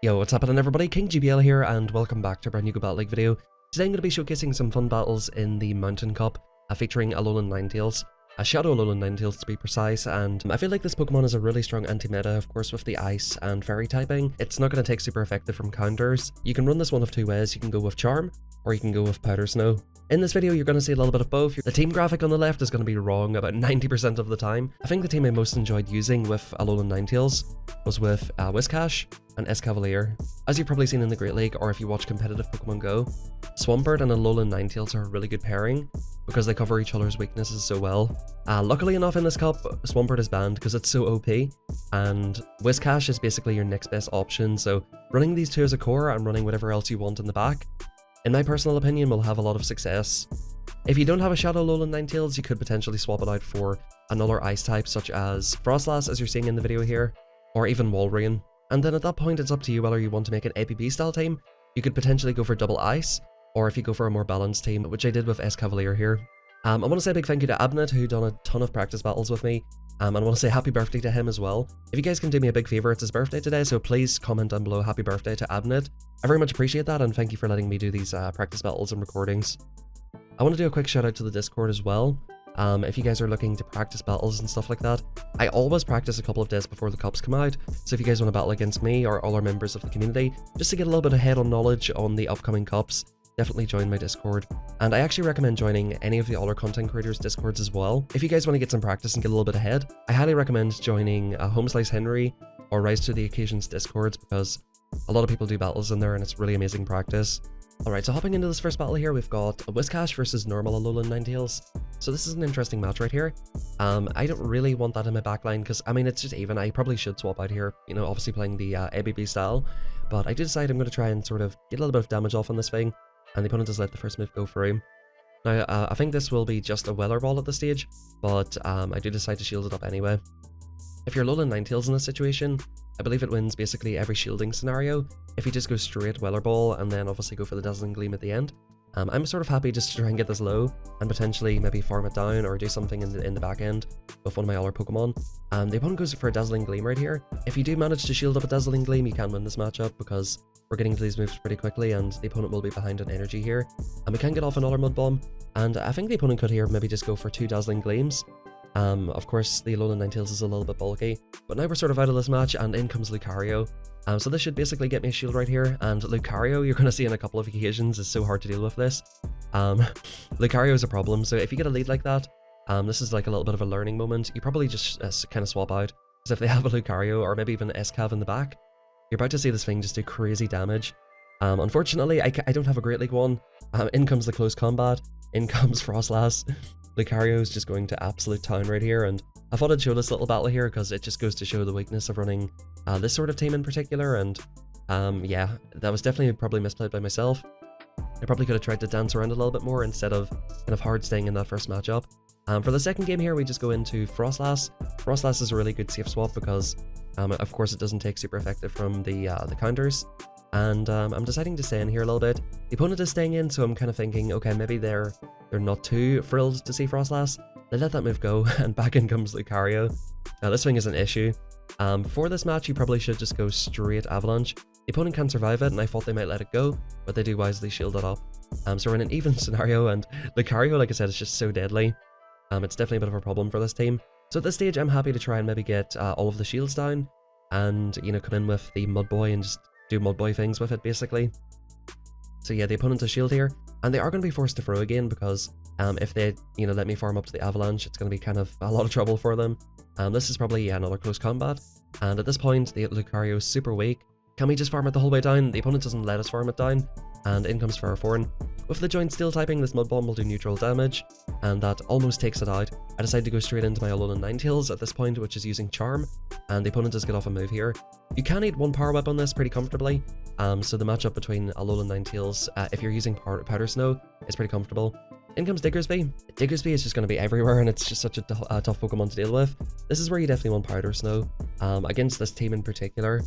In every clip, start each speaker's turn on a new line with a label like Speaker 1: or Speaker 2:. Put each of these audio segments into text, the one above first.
Speaker 1: Yo, what's happening everybody? King GBL here and welcome back to a brand new Go Battle League video. Today I'm going to be showcasing some fun battles in the Mountain Cup featuring Alolan Ninetales. A Shadow Alolan Ninetales to be precise, and I feel like this Pokemon is a really strong anti-meta, of course with the Ice and Fairy typing. It's not going to take super effective from counters. You can run this one of two ways. You can go with Charm, or you can go with Powder Snow. In this video, you're going to see a little bit of both. The team graphic on the left is going to be wrong about 90% of the time. I think the team I most enjoyed using with Alolan Ninetales was with Whiscash and Escavalier. As you've probably seen in the Great League, or if you watch competitive Pokemon Go, Swampert and Alolan Ninetales are a really good pairing because they cover each other's weaknesses so well. Luckily enough in this cup, Swampert is banned because it's so OP, and Whiscash is basically your next best option, so running these two as a core and running whatever else you want in the back, in my personal opinion, will have a lot of success. If you don't have a Shadow Alolan Ninetales, you could potentially swap it out for another Ice type such as Frostlass, as you're seeing in the video here, or even Walrein. And then at that point, it's up to you whether you want to make an APB style team. You could potentially go for double Ice, or if you go for a more balanced team, which I did with Escavalier here. I want to say a big thank you to Abnett, who done a ton of practice battles with me, and I want to say happy birthday to him as well. If you guys can do me a big favour, it's his birthday today, so please comment down below happy birthday to Abnett. I very much appreciate that, and thank you for letting me do these practice battles and recordings. I want to do a quick shout out to the Discord as well. If you guys are looking to practice battles and stuff like that, I always practice a couple of days before the cups come out, so if you guys want to battle against me or all our members of the community, just to get a little bit ahead on knowledge on the upcoming cups, definitely join my Discord. And I actually recommend joining any of the other content creators' Discords as well. If you guys want to get some practice and get a little bit ahead, I highly recommend joining Home Slice Henry or Rise to the Occasion's Discords, because a lot of people do battles in there and it's really amazing practice. Alright, so hopping into this first battle here, we've got a Whiscash versus normal Alolan Ninetales. So this is an interesting match right here. I don't really want that in my backline because, I mean, it's just even. I probably should swap out here, you know, obviously playing the ABB style. But I did decide I'm going to try and sort of get a little bit of damage off on this thing, and the opponent has let the first move go through. Now, I think this will be just a Weather Ball at this stage, but I do decide to shield it up anyway. If you're Alolan Ninetales in this situation, I believe it wins basically every shielding scenario if you just go straight Weather Ball and then obviously go for the Dazzling Gleam at the end. I'm sort of happy just to try and get this low and potentially maybe farm it down or do something in the back end with one of my other Pokemon. The opponent goes for a Dazzling Gleam right here. If you do manage to shield up a Dazzling Gleam, you can win this matchup because we're getting to these moves pretty quickly and the opponent will be behind on energy here. And we can get off another Mud Bomb, and I think the opponent could here maybe just go for two Dazzling Gleams. Of course, the Alolan Ninetales is a little bit bulky, but now we're sort of out of this match, and in comes Lucario. So this should basically get me a shield right here, and Lucario, you're going to see on a couple of occasions, is so hard to deal with this. Lucario is a problem, so if you get a lead like that, this is like a little bit of a learning moment. You probably just kind of swap out, because if they have a Lucario, or maybe even an Escav in the back, you're about to see this thing just do crazy damage. Unfortunately, I don't have a Great League one. In comes the close combat, in comes Frostlass. Lucario is just going to absolute town right here, and I thought I'd show this little battle here because it just goes to show the weakness of running this sort of team in particular, and yeah, that was definitely probably misplayed by myself. I probably could have tried to dance around a little bit more instead of kind of hard staying in that first matchup. For the second game here, we just go into Frostlass. Frostlass is a really good safe swap because, of course, it doesn't take super effective from the counters. And I'm deciding to stay in here a little bit. The opponent is staying in, so I'm kind of thinking, okay, maybe they're not too thrilled to see Frostlass. They let that move go, and back in comes Lucario. Now this thing is an issue. For this match, you probably should just go straight Avalanche. The opponent can survive it, and I thought they might let it go, but they do wisely shield it up. So we're in an even scenario, and Lucario, like I said, is just so deadly. It's definitely a bit of a problem for this team. So at this stage, I'm happy to try and maybe get all of the shields down, and, you know, come in with the Mud Boy and just do Mud Boy things with it, basically. So yeah, the opponent has shield here, and they are going to be forced to throw again because if they, you know, let me farm up to the Avalanche, it's going to be kind of a lot of trouble for them. This is probably another close combat, and at this point, the Lucario is super weak. Can we just farm it the whole way down? The opponent doesn't let us farm it down, and in comes Ferrothorn. With the joint steel typing, this Mud Bomb will do neutral damage, and that almost takes it out. I decide to go straight into my Alolan Ninetales at this point, which is using Charm, and the opponent does get off a move here. You can eat one Power Whip on this pretty comfortably, so the matchup between Alolan Ninetales, if you're using Powder Snow, is pretty comfortable. In comes Diggersby. Diggersby is just going to be everywhere, and it's just such a tough Pokemon to deal with. This is where you definitely want Powder Snow. Against this team in particular,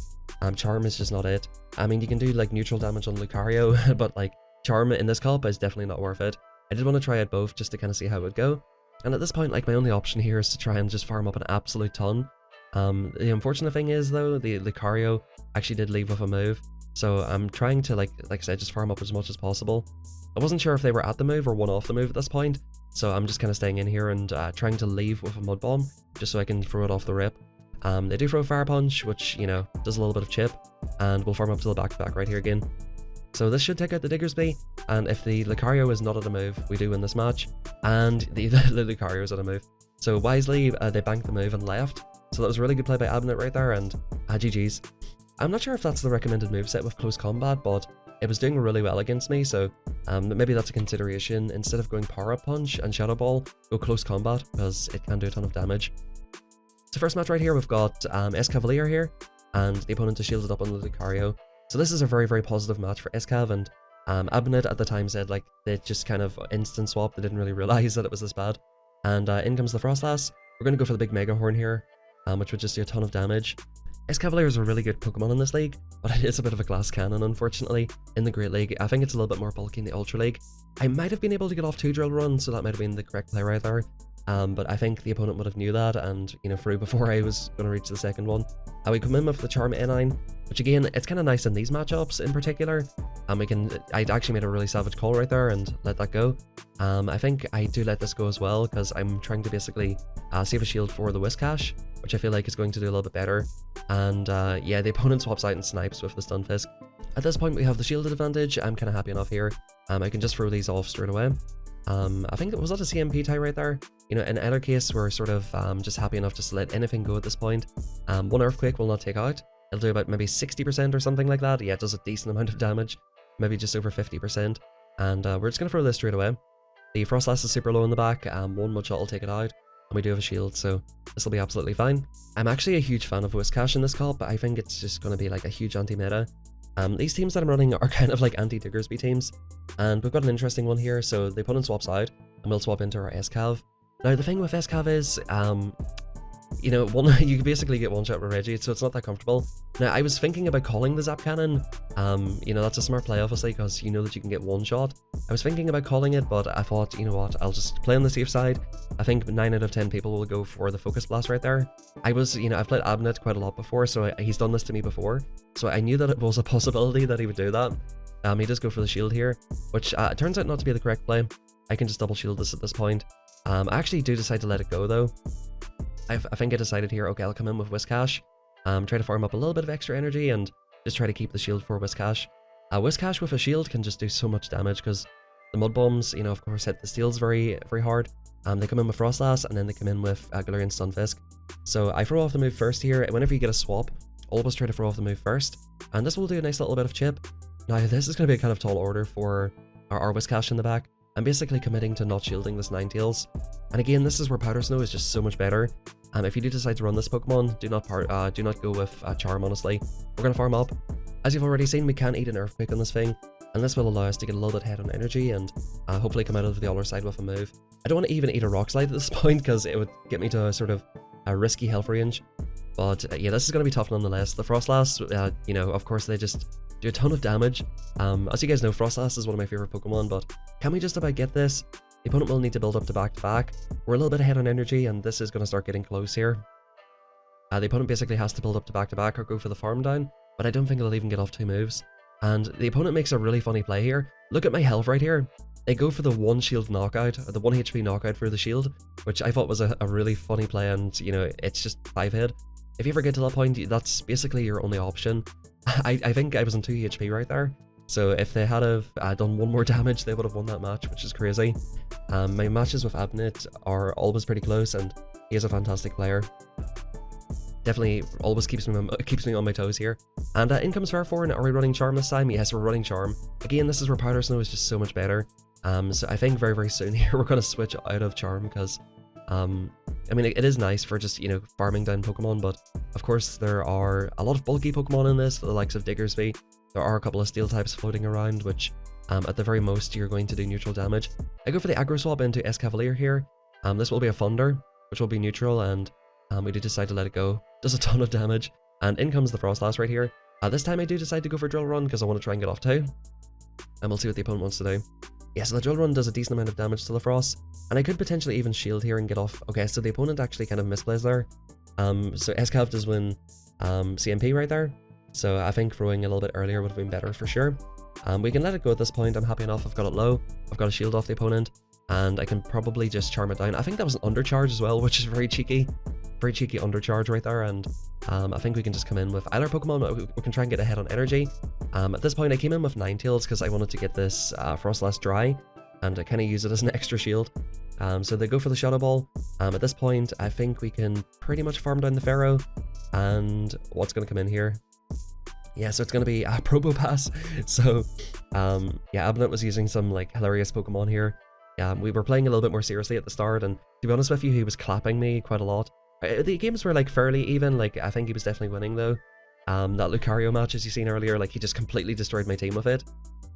Speaker 1: Charm is just not it. I mean, you can do like neutral damage on Lucario, but like Charm in this cup is definitely not worth it. I did want to try it both just to kind of see how it would go. And at this point, like, my only option here is to try and just farm up an absolute ton. The unfortunate thing is though, the Lucario actually did leave with a move, so I'm trying to like I said, just farm up as much as possible. I wasn't sure if they were at the move or one off the move at this point, so I'm just kind of staying in here and trying to leave with a Mud Bomb, just so I can throw it off the rip. They do throw a Fire Punch, which, you know, does a little bit of chip, and we'll farm up to the back-to-back right here again. So this should take out the Diggersby, and if the Lucario is not at a move, we do win this match, and the Lucario is at a move. So wisely, they banked the move and left, so that was a really good play by Abnett right there, and GG's. I'm not sure if that's the recommended moveset with Close Combat, but it was doing really well against me, so maybe that's a consideration. Instead of going Power Up Punch and Shadow Ball, go Close Combat, because it can do a ton of damage. So first match right here, we've got Escavalier here, and the opponent is shielded up on the Lucario. So this is a very, very positive match for Escav, and Abnett at the time said like they just kind of instant swap, they didn't really realize that it was this bad. And in comes the Frostlass. We're going to go for the big Mega Horn here, which would just do a ton of damage. Escavalier is a really good Pokemon in this league, but it is a bit of a glass cannon, unfortunately. In the Great League, I think it's a little bit more bulky in the Ultra League. I might have been able to get off 2 Drill Run, so that might have been the correct play right there. But I think the opponent would have knew that and, you know, threw before I was going to reach the second one. We come in with the Charm A9, which again, it's kind of nice in these matchups in particular. I'd actually made a really savage call right there and let that go. I think I do let this go as well, because I'm trying to basically save a shield for the Whiscash, which I feel like is going to do a little bit better. And yeah, the opponent swaps out and snipes with the Stunfisk. At this point, we have the shielded advantage. I'm kind of happy enough here. I can just throw these off straight away. I think was that a CMP tie right there? You know, in either case, we're sort of just happy enough just to let anything go at this point. One Earthquake will not take out. It'll do about maybe 60% or something like that. Yeah, it does a decent amount of damage, maybe just over 50%. And we're just going to throw this straight away. The Frostlass is super low in the back, one Mudshot will take it out, and we do have a shield, so this will be absolutely fine. I'm actually a huge fan of Whiscash in this comp, but I think it's just going to be like a huge anti-meta. These teams that I'm running are kind of like anti-Diggersby teams, and we've got an interesting one here. So the opponent swaps out, and we'll swap into our Escav. Now the thing with Escav is, you know, you can basically get one shot with Reggie, so it's not that comfortable. Now I was thinking about calling the Zap Cannon. You know, that's a smart play obviously, because you know that you can get one shot. I was thinking about calling it, but I thought, you know what, I'll just play on the safe side. I think 9 out of 10 people will go for the Focus Blast right there. You know, I've played Abnett quite a lot before, so he's done this to me before. So I knew that it was a possibility that he would do that. He does go for the shield here, which turns out not to be the correct play. I can just double shield this at this point. I actually do decide to let it go though. I think I decided here, okay, I'll come in with Whiscash, try to farm up a little bit of extra energy and just try to keep the shield for Whiscash. Whiscash with a shield can just do so much damage, because the Mud Bombs, you know, of course hit the steels very, very hard. They come in with Frostlass, and then they come in with Galarian Stunfisk. So I throw off the move first here. Whenever you get a swap, always try to throw off the move first, and this will do a nice little bit of chip. Now this is going to be a kind of tall order for our Whiscash in the back. I'm basically committing to not shielding this Ninetales. And again, this is where Powder Snow is just so much better. If you do decide to run this Pokemon, do not go with Charm, honestly. We're going to farm up. As you've already seen, we can eat an Earthquake on this thing, and this will allow us to get a little bit ahead on energy and hopefully come out of the other side with a move. I don't want to even eat a Rock Slide at this point, because it would get me to a sort of a risky health range. But yeah, this is going to be tough nonetheless. The Frostlass, you know, of course they just do a ton of damage. As you guys know, Frostlass is one of my favorite Pokemon, but can we just about get this? The opponent will need to build up to back-to-back. We're a little bit ahead on energy, and this is going to start getting close here. The opponent basically has to build up to back-to-back or go for the farm down, but I don't think they'll even get off 2 moves. And the opponent makes a really funny play here. Look at my health right here. They go for the 1 shield knockout, or the 1 HP knockout for the shield, which I thought was a really funny play, and, you know, it's just 5 hit. If you ever get to that point, that's basically your only option. I think I was on 2 HP right there. So if they had have done 1 more damage, they would have won that match, which is crazy. My matches with Abnett are always pretty close, and he is a fantastic player. Definitely always keeps me on my toes here. And in comes Farforn. Are we running Charm this time? Yes, we're running Charm. Again, this is where Powder Snow is just so much better. So I think very, very soon here we're going to switch out of Charm, because I mean, it is nice for just, you know, farming down Pokemon, but of course there are a lot of bulky Pokemon in this, the likes of Diggersby. There are a couple of steel types floating around, which at the very most you're going to do neutral damage. I go for the aggro swap into Escavalier here. This will be a Thunder, which will be neutral, and we do decide to let it go. Does a ton of damage, and in comes the Frostlass right here. This time I do decide to go for Drill Run, because I want to try and get off 2. And we'll see what the opponent wants to do. Yeah, so the Drill Run does a decent amount of damage to the Frost, and I could potentially even shield here and get off. Okay, so the opponent actually kind of misplays there. So SCAV does win CMP right there. So I think throwing a little bit earlier would have been better for sure. We can let it go at this point. I'm happy enough. I've got it low. I've got a shield off the opponent, and I can probably just charm it down. I think that was an undercharge as well, which is very cheeky. Very cheeky undercharge right there, and I think we can just come in with either Pokemon. We can try and get ahead on energy. At this point, I came in with Ninetales because I wanted to get this Frostlass dry, and I kind of use it as an extra shield. So they go for the Shadow Ball. At this point, I think we can pretty much farm down the Pharaoh, and what's going to come in here? Yeah, so it's going to be a Probopass. So, yeah, Abnett was using some, like, hilarious Pokemon here. We were playing a little bit more seriously at the start, and to be honest with you, he was clapping me quite a lot. The games were, like, fairly even. Like, I think he was definitely winning, though. That Lucario match, as you seen earlier, like, he just completely destroyed my team with it.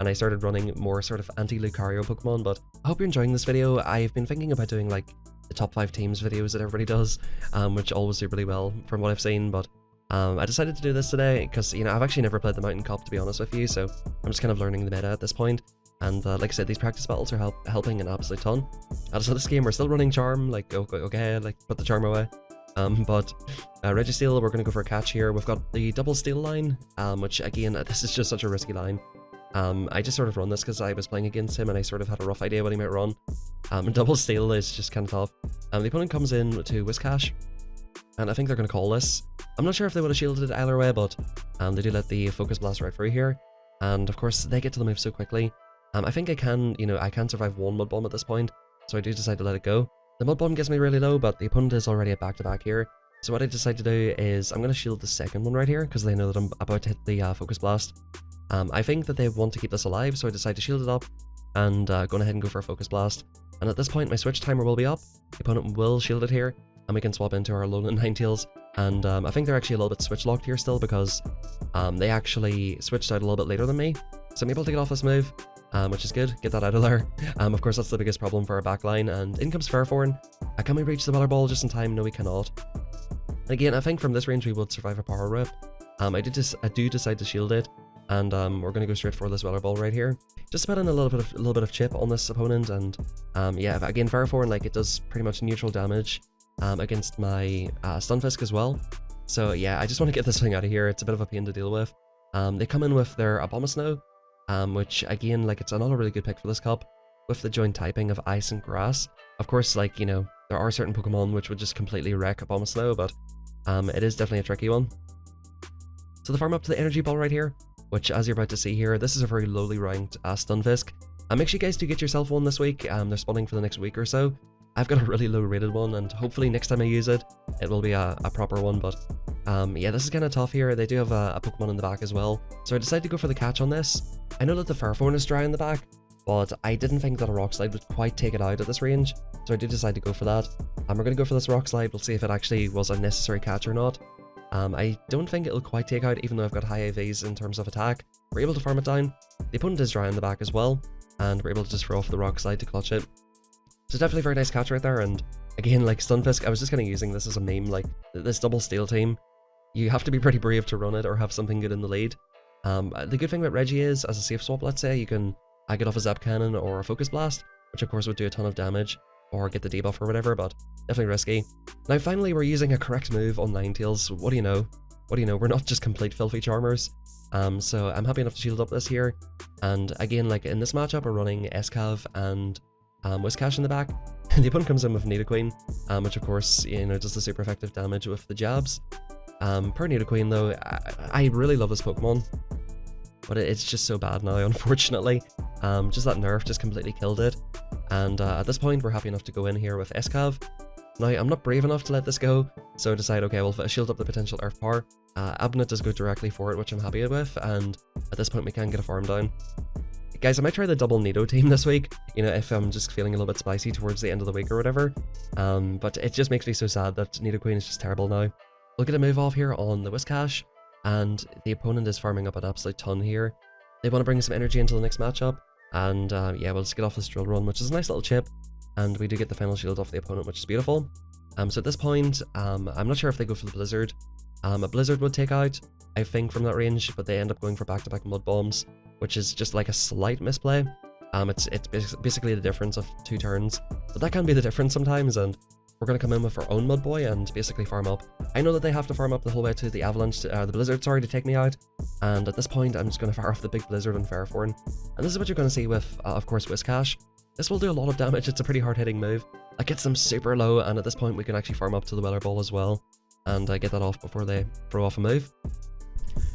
Speaker 1: And I started running more sort of anti-Lucario Pokemon, but I hope you're enjoying this video. I've been thinking about doing, like, the top 5 teams videos that everybody does, which always do really well from what I've seen, but I decided to do this today because, you know, I've actually never played the Mountain Cup, to be honest with you, so I'm just kind of learning the meta at this point. And like I said, these practice battles are helping an absolute ton. So this game, we're still running Charm, like, okay, like, put the Charm away. But Registeel, we're going to go for a catch here. We've got the double Steel line, which, again, this is just such a risky line. I just sort of run this because I was playing against him and I sort of had a rough idea what he might run. Double Steel is just kind of tough. The opponent comes in to Whiscash, and I think they're going to call this. I'm not sure if they would have shielded it either way, but they do let the Focus Blast right through here. And of course, they get to the move so quickly. I think I can, you know, I can survive one Mud Bomb at this point, so I do decide to let it go. The Mud Bomb gets me really low, but the opponent is already at back-to-back here. So what I decide to do is I'm going to shield the second one right here, because they know that I'm about to hit the Focus Blast. I think that they want to keep this alive, so I decide to shield it up, and go ahead and go for a Focus Blast. And at this point, my switch timer will be up, the opponent will shield it here, and we can swap into our Alolan Ninetales. And I think they're actually a little bit switch locked here still, because they actually switched out a little bit later than me. So I'm able to get off this move, which is good, get that out of there. Of course, that's the biggest problem for our backline, and in comes Fairthorn. Can we reach the Weather Ball just in time? No, we cannot. Again, I think from this range we would survive a Power Rip. I do decide to shield it, and we're going to go straight for this Weather Ball right here. Just put in a little bit of chip on this opponent, and yeah, again, Fairthorn, like, it does pretty much neutral damage against my Stunfisk as well. So yeah, I just want to get this thing out of here. It's a bit of a pain to deal with. They come in with their Abomasnow, which again, like, it's another really good pick for this cup, with the joint typing of Ice and Grass. Of course, like, you know, there are certain Pokemon which would just completely wreck Abomasnow, but it is definitely a tricky one. So the farm up to the Energy Ball right here, which, as you're about to see here, this is a very lowly ranked Stunfisk. Make sure you guys do get yourself one this week. They're spawning for the next week or so. I've got a really low rated one, and hopefully next time I use it, it will be a proper one, but yeah, this is kind of tough here. They do have a Pokemon in the back as well, so I decided to go for the catch on this. I know that the Fairthorn is dry in the back, but I didn't think that a Rock Slide would quite take it out at this range, so I did decide to go for that. We're going to go for this Rock Slide. We'll see if it actually was a necessary catch or not. I don't think it'll quite take out, even though I've got high AVs in terms of attack. We're able to farm it down. The opponent is dry in the back as well, and we're able to just throw off the Rock Slide to clutch it. So definitely a very nice catch right there, and again, like, Stunfisk, I was just kind of using this as a meme, like, this double Steel team. You have to be pretty brave to run it or have something good in the lead. The good thing about Reggie is, as a safe swap, let's say, you can get off a Zap Cannon or a Focus Blast, which of course would do a ton of damage, or get the debuff or whatever, but definitely risky. Now finally, we're using a correct move on Ninetales. What do you know? What do you know? We're not just complete filthy charmers. So I'm happy enough to shield up this here. And again, like, in this matchup, we're running SCAV and Whiscash in the back. The opponent comes in with Nidoqueen, which of course, you know, does the super effective damage with the jabs. Per Nidoqueen though, I really love this Pokemon, but it's just so bad now, unfortunately. Just that nerf just completely killed it. And at this point, we're happy enough to go in here with SCAV. Now, I'm not brave enough to let this go, so I decide, okay, we'll shield up the potential Earth Power. Abnett does go directly for it, which I'm happy with, and at this point we can get a farm down. Guys, I might try the double Nido team this week, you know, if I'm just feeling a little bit spicy towards the end of the week or whatever. But it just makes me so sad that Nidoqueen is just terrible now. We'll get a move off here on the Whiscash, and the opponent is farming up an absolute ton here. They want to bring some energy into the next matchup, and yeah, we'll just get off this Drill Run, which is a nice little chip, and we do get the final shield off the opponent, which is beautiful. So at this point, I'm not sure if they go for the Blizzard. A Blizzard would take out, I think, from that range, but they end up going for back-to-back Mud Bombs, which is just like a slight misplay. It's basically the difference of 2 turns, but that can be the difference sometimes, and we're going to come in with our own Mud Boy and basically farm up. I know that they have to farm up the whole way to the Avalanche, the Blizzard, sorry, to take me out. And at this point, I'm just going to fire off the big Blizzard on Fairthorn. And this is what you're going to see with, of course, Whiscash. This will do a lot of damage. It's a pretty hard-hitting move. It gets them super low, and at this point, we can actually farm up to the Weather Ball as well. And get that off before they throw off a move.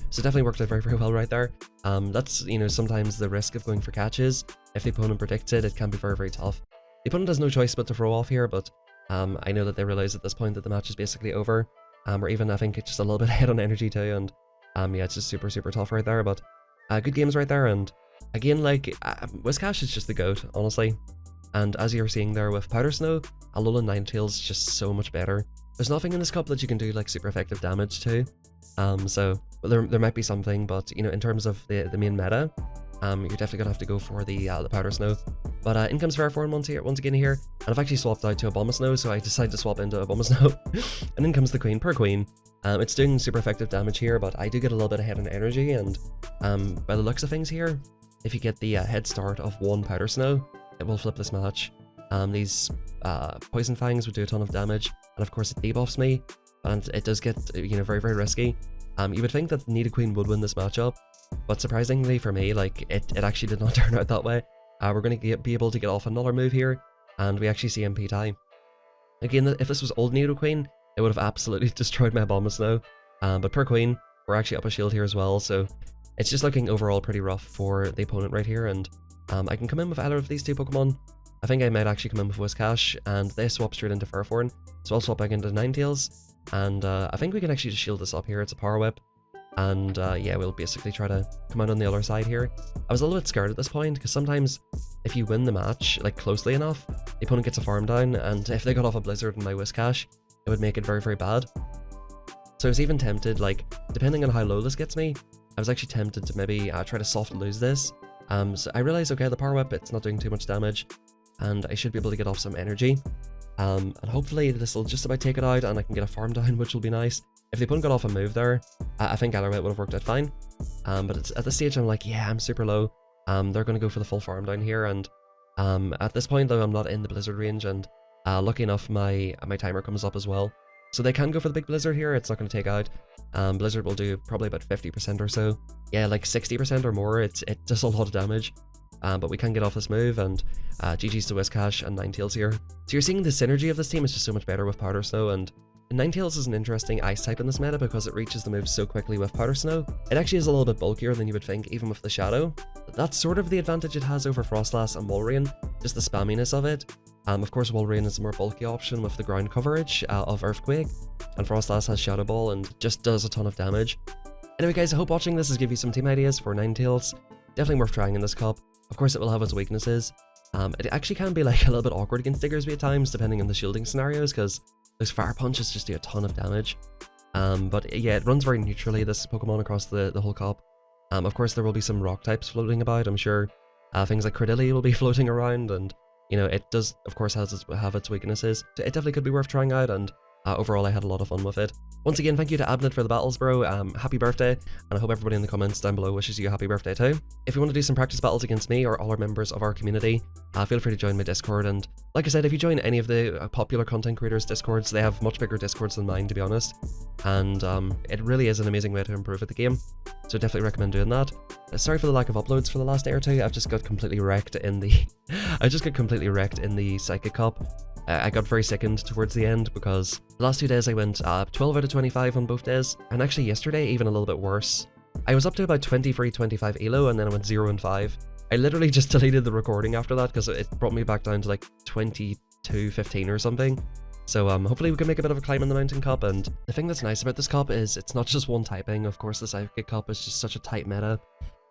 Speaker 1: So definitely worked out very, very well right there. That's, you know, sometimes the risk of going for catches. If the opponent predicts it, it can be very, very tough. The opponent has no choice but to throw off here, but I know that they realize at this point that the match is basically over. Or even, I think, it's just a little bit ahead on energy too, and yeah, it's just super, super tough right there, but good games right there, and again, like, Whiscash is just the GOAT, honestly. And as you're seeing there with Powder Snow, Alolan Ninetales is just so much better. There's nothing in this cup that you can do, like, super effective damage to. So there might be something, but, you know, in terms of the main meta, you're definitely gonna have to go for the Powder Snow. But in comes Fairthorn once again here, and I've actually swapped out to a Abomasnow, so I decided to swap into a Abomasnow. And in comes the Queen, per Queen. It's doing super effective damage here, but I do get a little bit ahead on energy, and by the looks of things here, if you get the head start of one Powder Snow, it will flip this match. These Poison Fangs would do a ton of damage, and of course it debuffs me, and it does get, you know, very, very risky. You would think that Nidoqueen would win this matchup, but surprisingly for me, like, it actually did not turn out that way. We're going to be able to get off another move here, and we actually see MP die. Again, if this was old Nidoqueen, it would have absolutely destroyed my Abomasnow, but per Queen, we're actually up a shield here as well, so it's just looking overall pretty rough for the opponent right here, and I can come in with either of these two Pokemon. I think I might actually come in with Whiscash, and they swap straight into Fairthorn, so I'll swap back into Ninetales, and I think we can actually just shield this up here. It's a Power Whip, and yeah, we'll basically try to come out on the other side here. I was a little bit scared at this point, because sometimes if you win the match, like, closely enough, the opponent gets a farm down, and if they got off a Blizzard and my Whiscash, it would make it very, very bad. So I was even tempted, like, depending on how low this gets me, I was actually tempted to maybe try to soft lose this. So I realized, okay, the Power Whip, it's not doing too much damage, and I should be able to get off some energy. And hopefully this will just about take it out, and I can get a farm down, which will be nice. If the opponent got off a move there, I think either way it would have worked out fine. But it's, at this stage, I'm like, yeah, I'm super low. They're going to go for the full farm down here, and at this point, though, I'm not in the Blizzard range, and lucky enough, my timer comes up as well. So they can go for the big Blizzard here. It's not going to take out. Blizzard will do probably about 50% or so. Yeah, like 60% or more. It does a lot of damage. But we can get off this move, and GG's to Whiscash and Ninetales here. So you're seeing the synergy of this team is just so much better with Powder Snow, and Ninetales is an interesting ice type in this meta because it reaches the moves so quickly with Powder Snow. It actually is a little bit bulkier than you would think, even with the Shadow. That's sort of the advantage it has over Frostlass and Walrein, just the spamminess of it. Of course, Walrein is a more bulky option with the ground coverage of Earthquake, and Frostlass has Shadow Ball and just does a ton of damage. Anyway guys, I hope watching this has given you some team ideas for Ninetales. Definitely worth trying in this cup. Of course, it will have its weaknesses. It actually can be like a little bit awkward against Diggersby at times, depending on the shielding scenarios, because those Fire Punches just do a ton of damage. But yeah, it runs very neutrally, this Pokemon, across the whole cup. Of course, there will be some rock types floating about, I'm sure. Things like Credilli will be floating around, and, you know, it does, of course, have its weaknesses. So it definitely could be worth trying out, and overall, I had a lot of fun with it. Once again, thank you to Abnett for the battles, bro. Happy birthday, and I hope everybody in the comments down below wishes you a happy birthday too. If you want to do some practice battles against me or all our members of our community, feel free to join my Discord. And like I said, if you join any of the popular content creators' Discords, they have much bigger Discords than mine, to be honest. And it really is an amazing way to improve at the game. So definitely recommend doing that. Sorry for the lack of uploads for the last day or two. I've just got completely wrecked in the Psychic Cup. I got very sickened towards the end because the last 2 days I went 12 out of 25 on both days, and actually yesterday even a little bit worse. I was up to about 23-25 elo, and then I went 0 and 5. I literally just deleted the recording after that because it brought me back down to like 22-15 or something. So hopefully we can make a bit of a climb in the Mountain Cup, and the thing that's nice about this cup is it's not just one typing. Of course, the Psychic Cup is just such a tight meta.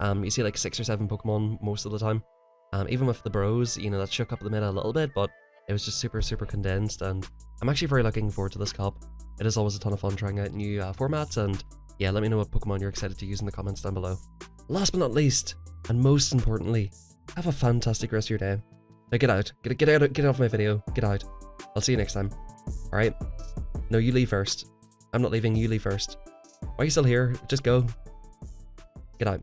Speaker 1: You see like 6 or 7 Pokemon most of the time. Even with the bros, you know, that shook up the meta a little bit, but it was just super, super condensed, and I'm actually very looking forward to this cup. It is always a ton of fun trying out new formats, and yeah, let me know what Pokemon you're excited to use in the comments down below. Last but not least, and most importantly, have a fantastic rest of your day. Now get out. Get off my video. Get out. I'll see you next time. Alright? No, you leave first. I'm not leaving, you leave first. Why are you still here? Just go. Get out.